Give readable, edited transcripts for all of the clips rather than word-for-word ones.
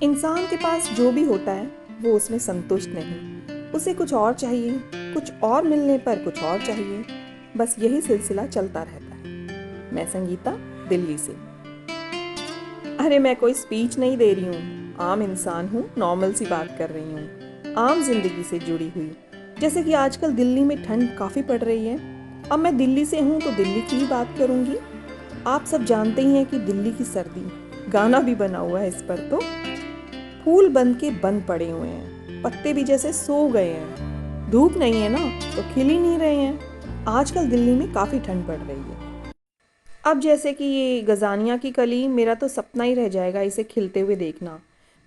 इंसान के पास जो भी होता है वो उसमें संतुष्ट नहीं, उसे कुछ और चाहिए, कुछ और मिलने पर कुछ और चाहिए। बस यही सिलसिला चलता रहता है। मैं संगीता, दिल्ली से। अरे मैं कोई स्पीच नहीं दे रही हूँ, आम इंसान हूँ, नॉर्मल सी बात कर रही हूँ, आम जिंदगी से जुड़ी हुई। जैसे कि आजकल दिल्ली में ठंड काफ़ी पड़ रही है। अब मैं दिल्ली से हूँ तो दिल्ली की ही बात करूँगी। आप सब जानते ही हैं कि दिल्ली की सर्दी, गाना भी बना हुआ है इस पर। तो फूल बन के बंद पड़े हुए हैं, पत्ते भी जैसे सो गए हैं। धूप नहीं है ना, तो खिल ही नहीं रहे हैं। आजकल दिल्ली में काफ़ी ठंड पड़ रही है। अब जैसे कि ये गजानिया की कली, मेरा तो सपना ही रह जाएगा इसे खिलते हुए देखना।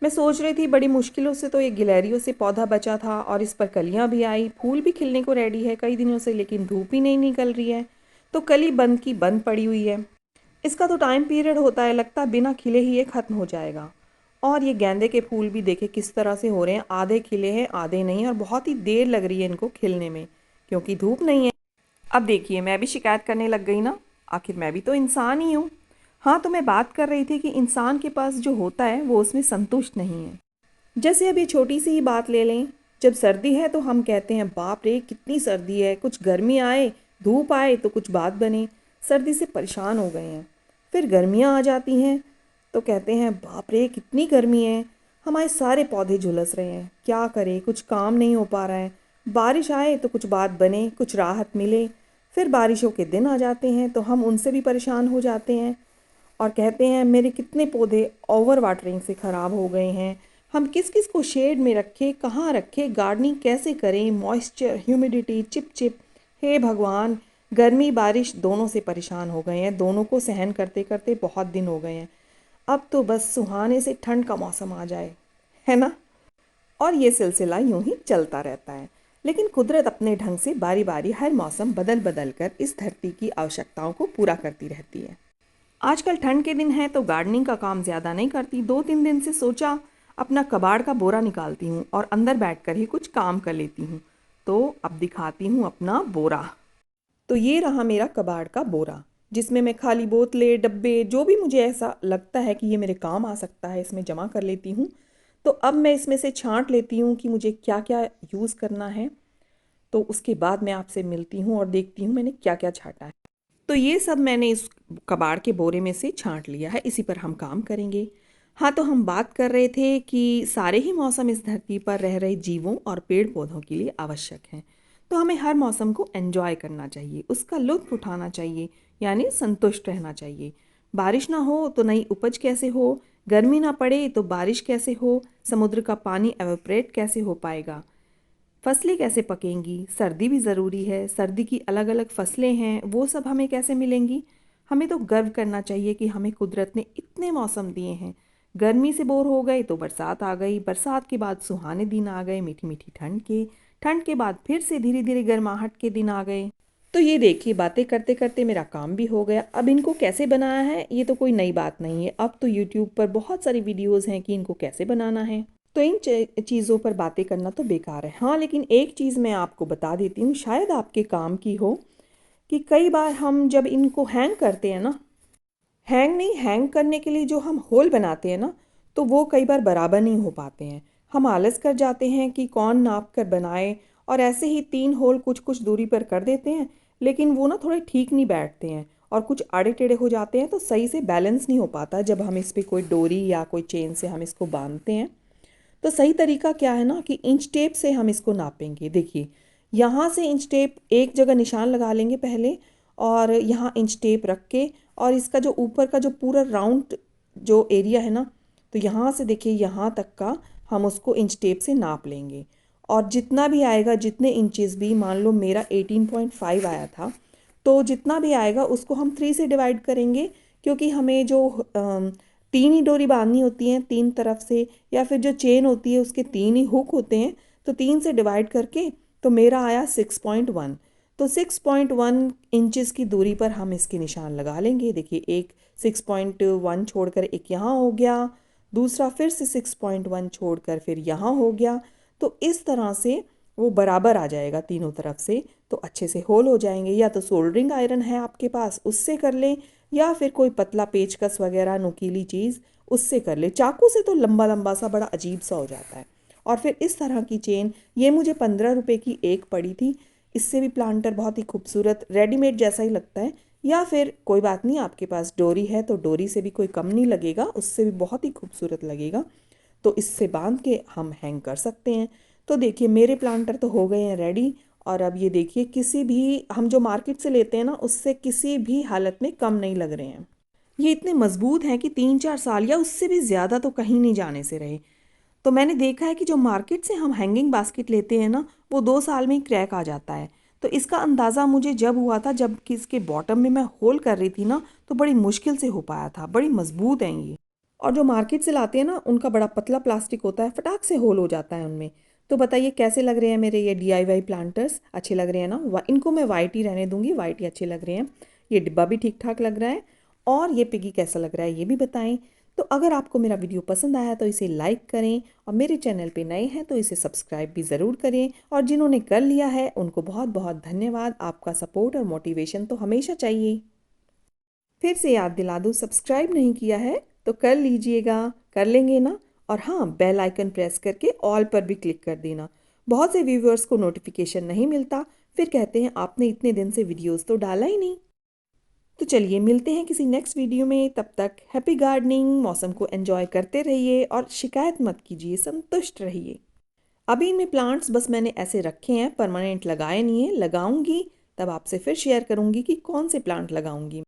मैं सोच रही थी बड़ी मुश्किलों से तो ये गिलहरियों से पौधा बचा था और इस पर कलियां भी आई, फूल भी खिलने को रेडी है कई दिनों से, लेकिन धूप ही नहीं निकल रही है। तो कली बंद की बंद पड़ी हुई है। इसका तो टाइम पीरियड होता है, लगता है बिना खिले ही ये ख़त्म हो जाएगा। और ये गेंदे के फूल भी देखे किस तरह से हो रहे हैं, आधे खिले हैं आधे नहीं, और बहुत ही देर लग रही है इनको खिलने में क्योंकि धूप नहीं है। अब देखिए मैं भी शिकायत करने लग गई ना, आखिर मैं भी तो इंसान ही हूँ। हाँ, तो मैं बात कर रही थी कि इंसान के पास जो होता है वो उसमें संतुष्ट नहीं है। जैसे अब ये छोटी सी ही बात ले लें, जब सर्दी है तो हम कहते हैं बाप रे कितनी सर्दी है, कुछ गर्मी आए, धूप आए तो कुछ बात बने, सर्दी से परेशान हो गए हैं। फिर गर्मियाँ आ जाती हैं तो कहते हैं बाप रे कितनी गर्मी है, हमारे सारे पौधे झुलस रहे हैं, क्या करें, कुछ काम नहीं हो पा रहा है। बारिश आए तो कुछ बात बने, कुछ राहत मिले। फिर बारिशों के दिन आ जाते हैं तो हम उनसे भी परेशान हो जाते हैं और कहते हैं मेरे कितने पौधे ओवर वाटरिंग से ख़राब हो गए हैं। हम किस किस को शेड में रखें, कहाँ रखें, गार्डनिंग कैसे करें, मॉइस्चर, ह्यूमिडिटी, चिप चिप। हे भगवान, गर्मी बारिश दोनों से परेशान हो गए हैं, दोनों को सहन करते करते बहुत दिन हो गए हैं। अब तो बस सुहाने से ठंड का मौसम आ जाए, है ना। और ये सिलसिला यूं ही चलता रहता है। लेकिन कुदरत अपने ढंग से बारी बारी हर मौसम बदल बदल कर इस धरती की आवश्यकताओं को पूरा करती रहती है। आजकल ठंड के दिन हैं तो गार्डनिंग का काम ज़्यादा नहीं करती, 2-3 दिन से सोचा अपना कबाड़ का बोरा निकालती हूँ और अंदर बैठकर ही कुछ काम कर लेती हूँ। तो अब दिखाती हूँ अपना बोरा। तो ये रहा मेरा कबाड़ का बोरा, जिसमें मैं खाली बोतलें, डब्बे, जो भी मुझे ऐसा लगता है कि ये मेरे काम आ सकता है, इसमें जमा कर लेती हूँ। तो अब मैं इसमें से छांट लेती हूँ कि मुझे क्या क्या यूज़ करना है। तो उसके बाद मैं आपसे मिलती हूँ और देखती हूँ मैंने क्या क्या छांटा है। तो ये सब मैंने इस कबाड़ के बोरे में से छांट लिया है, इसी पर हम काम करेंगे। हाँ, तो हम बात कर रहे थे कि सारे ही मौसम इस धरती पर रह रहे जीवों और पेड़ पौधों के लिए आवश्यक हैं। तो हमें हर मौसम को एंजॉय करना चाहिए, उसका लुत्फ उठाना चाहिए, यानी संतुष्ट रहना चाहिए। बारिश ना हो तो नई उपज कैसे हो, गर्मी ना पड़े तो बारिश कैसे हो, समुद्र का पानी एवेपोरेट कैसे हो पाएगा, फसलें कैसे पकेंगी, सर्दी भी ज़रूरी है, सर्दी की अलग अलग फसलें हैं, वो सब हमें कैसे मिलेंगी। हमें तो गर्व करना चाहिए कि हमें कुदरत ने इतने मौसम दिए हैं। गर्मी से बोर हो गए तो बरसात आ गई, बरसात के बाद सुहाने दिन आ गए, मीठी मीठी ठंड के बाद फिर से धीरे धीरे गर्माहट के दिन आ गए। तो ये देखिए बातें करते करते मेरा काम भी हो गया। अब इनको कैसे बनाया है ये तो कोई नई बात नहीं है, अब तो यूट्यूब पर बहुत सारी वीडियोज़ हैं कि इनको कैसे बनाना है। तो इन चीज़ों पर बातें करना तो बेकार है। हाँ, लेकिन एक चीज़ मैं आपको बता देती हूँ, शायद आपके काम की हो, कि कई बार हम जब इनको हैंग करते हैं ना, हैंग नहीं, हैंग करने के लिए जो हम होल बनाते हैं ना, तो वो कई बार बराबर नहीं हो पाते हैं। हम आलस कर जाते हैं कि कौन नाप कर बनाए, और ऐसे ही 3 होल कुछ कुछ दूरी पर कर देते हैं, लेकिन वो ना थोड़े ठीक नहीं बैठते हैं और कुछ आड़े टेढ़े हो जाते हैं, तो सही से बैलेंस नहीं हो पाता जब हम इस पर कोई डोरी या कोई चेन से हम इसको बांधते हैं। तो सही तरीका क्या है ना कि इंच टेप से हम इसको नापेंगे। देखिए, यहाँ से इंच टेप एक जगह निशान लगा लेंगे पहले, और यहाँ इंच टेप रख के, और इसका जो ऊपर का जो पूरा राउंड जो एरिया है ना, तो यहाँ से देखिए यहाँ तक का हम उसको इंच टेप से नाप लेंगे। और जितना भी आएगा, जितने इंचेस भी, मान लो मेरा 18.5 आया था, तो जितना भी आएगा उसको हम 3 से डिवाइड करेंगे, क्योंकि हमें जो 3 ही डोरी बांधनी होती हैं 3 तरफ से, या फिर जो चेन होती है उसके 3 ही हुक होते हैं, तो 3 से डिवाइड करके तो मेरा आया 6.1। तो 6.1 इंचेस की दूरी पर हम इसके निशान लगा लेंगे। देखिए, एक 6.1 छोड़कर एक यहाँ हो गया, दूसरा फिर से 6.1 छोड़कर फिर यहाँ हो गया। तो इस तरह से वो बराबर आ जाएगा तीनों तरफ से, तो अच्छे से होल हो जाएंगे। या तो सोल्डरिंग आयरन है आपके पास, उससे कर लें, या फिर कोई पतला पेचकस वगैरह नुकीली चीज़, उससे कर ले। चाकू से तो लंबा लंबा सा बड़ा अजीब सा हो जाता है। और फिर इस तरह की चेन, ये मुझे 15 रुपये की एक पड़ी थी। इससे भी प्लांटर बहुत ही खूबसूरत रेडीमेड जैसा ही लगता है। या फिर कोई बात नहीं, आपके पास डोरी है तो डोरी से भी कोई कम नहीं लगेगा, उससे भी बहुत ही खूबसूरत लगेगा। तो इससे बांध के हम हैंग कर सकते हैं। तो देखिए मेरे प्लांटर तो हो गए हैं रेडी। और अब ये देखिए, किसी भी हम जो मार्केट से लेते हैं ना, उससे किसी भी हालत में कम नहीं लग रहे हैं। ये इतने मजबूत हैं कि 3-4 साल या उससे भी ज़्यादा तो कहीं नहीं जाने से रहे। तो मैंने देखा है कि जो मार्केट से हम हैंगिंग बास्केट लेते हैं ना, वो 2 साल में ही क्रैक आ जाता है। तो इसका अंदाज़ा मुझे जब हुआ था, जब कि इसके बॉटम में मैं होल कर रही थी ना, तो बड़ी मुश्किल से हो पाया था। बड़ी मजबूत हैं ये। और जो मार्केट से लाते हैं ना, उनका बड़ा पतला प्लास्टिक होता है, फटाक से होल हो जाता है उनमें। तो बताइए कैसे लग रहे हैं मेरे ये DIY प्लांटर्स? अच्छे लग रहे हैं ना? इनको मैं वाइट ही रहने दूंगी, वाइट ही अच्छे लग रहे हैं। ये डिब्बा भी ठीक ठाक लग रहा है। और ये पिगी कैसा लग रहा है ये भी बताएं। तो अगर आपको मेरा वीडियो पसंद आया तो इसे लाइक करें, और मेरे चैनल पे नए हैं तो इसे सब्सक्राइब भी ज़रूर करें। और जिन्होंने कर लिया है उनको बहुत बहुत धन्यवाद। आपका सपोर्ट और मोटिवेशन तो हमेशा चाहिए। फिर से याद दिला दूँ, सब्सक्राइब नहीं किया है तो कर लीजिएगा, कर लेंगे ना। और हाँ, बेल आइकन प्रेस करके ऑल पर भी क्लिक कर देना। बहुत से व्यूवर्स को नोटिफिकेशन नहीं मिलता, फिर कहते हैं आपने इतने दिन से वीडियोस तो डाला ही नहीं। तो चलिए मिलते हैं किसी नेक्स्ट वीडियो में। तब तक हैप्पी गार्डनिंग, मौसम को एंजॉय करते रहिए और शिकायत मत कीजिए, संतुष्ट रहिए। अभी इनमें प्लांट्स बस मैंने ऐसे रखे हैं, परमानेंट लगाए नहीं है, लगाऊंगी तब आपसे फिर शेयर करूंगी कि कौन से प्लांट लगाऊंगी।